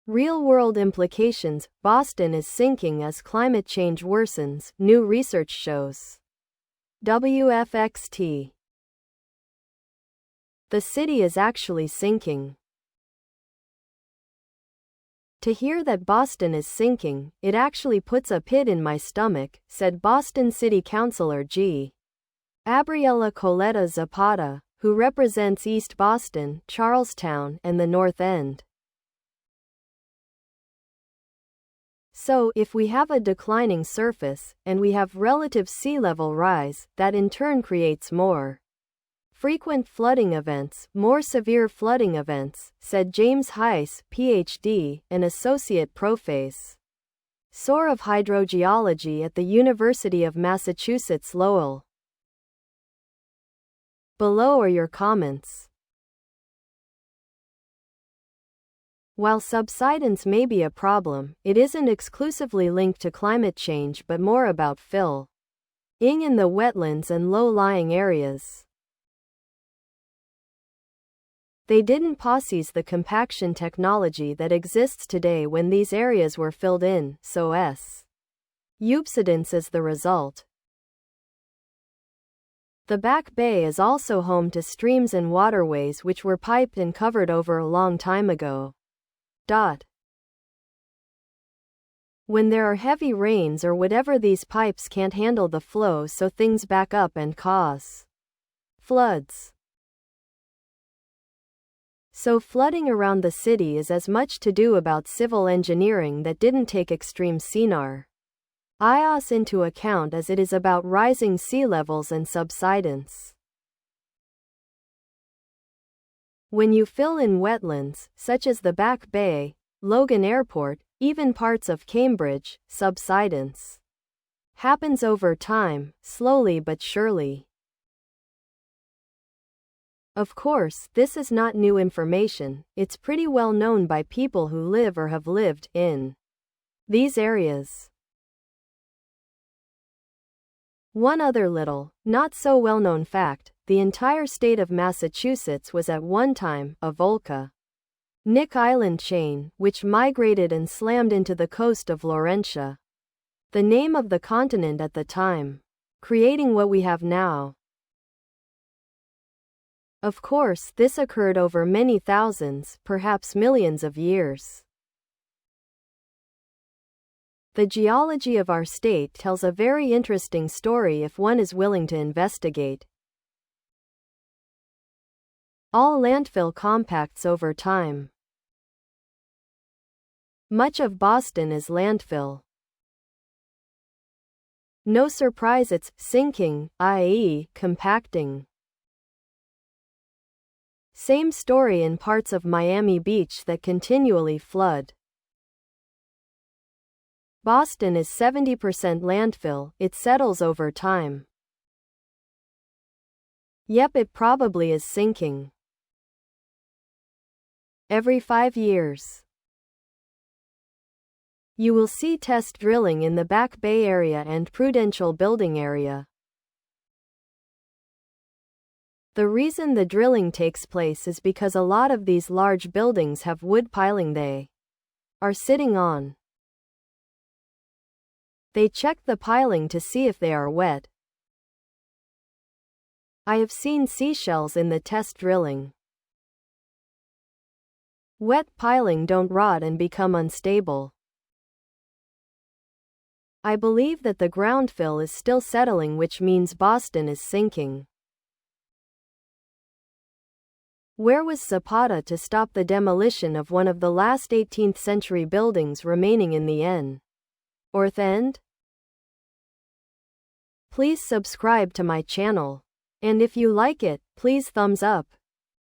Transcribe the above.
Real-world implications: Boston is sinking as climate change worsens, new research shows. WFXT. The city is actually sinking. To hear that Boston is sinking, it actually puts a pit in my stomach, said Boston City Councilor G. Gabriela Coletta Zapata, who represents East Boston, Charlestown, and the North End. So, if we have a declining surface, and we have relative sea level rise, that in turn creates more frequent flooding events, more severe flooding events, said James Heiss, Ph.D., an associate professor of hydrogeology at the University of Massachusetts Lowell. Below are your comments. While subsidence may be a problem, it isn't exclusively linked to climate change but more about filling in the wetlands and low-lying areas. They didn't possess the compaction technology that exists today when these areas were filled in, so subsidence is the result. The Back Bay is also home to streams and waterways which were piped and covered over a long time ago. When there are heavy rains or whatever, these pipes can't handle the flow, so things back up and cause floods. So flooding around the city is as much to do about civil engineering that didn't take extreme scenario into account as it is about rising sea levels and subsidence. When you fill in wetlands, such as the Back Bay, Logan Airport, even parts of Cambridge, subsidence happens over time, slowly but surely. Of course, this is not new information, it's pretty well known by people who live or have lived in these areas. One other little, not so well-known fact: the entire state of Massachusetts was at one time a volcanic island chain, which migrated and slammed into the coast of Laurentia, the name of the continent at the time, creating what we have now. Of course, this occurred over many thousands, perhaps millions of years. The geology of our state tells a very interesting story if one is willing to investigate. All landfill compacts over time. Much of Boston is landfill. No surprise it's sinking, i.e., compacting. Same story in parts of Miami Beach that continually flood. Boston is 70% landfill, it settles over time. Yep, it probably is sinking. Every 5 years. You will see test drilling in the Back Bay area and Prudential Building area. The reason the drilling takes place is because a lot of these large buildings have wood piling they are sitting on. They check the piling to see if they are wet. I have seen seashells in the test drilling. Wet piling don't rot and become unstable. I believe that the ground fill is still settling, which means Boston is sinking. Where was Zapata to stop the demolition of one of the last 18th century buildings remaining in the North End? Please subscribe to my channel. And if you like it, please thumbs up.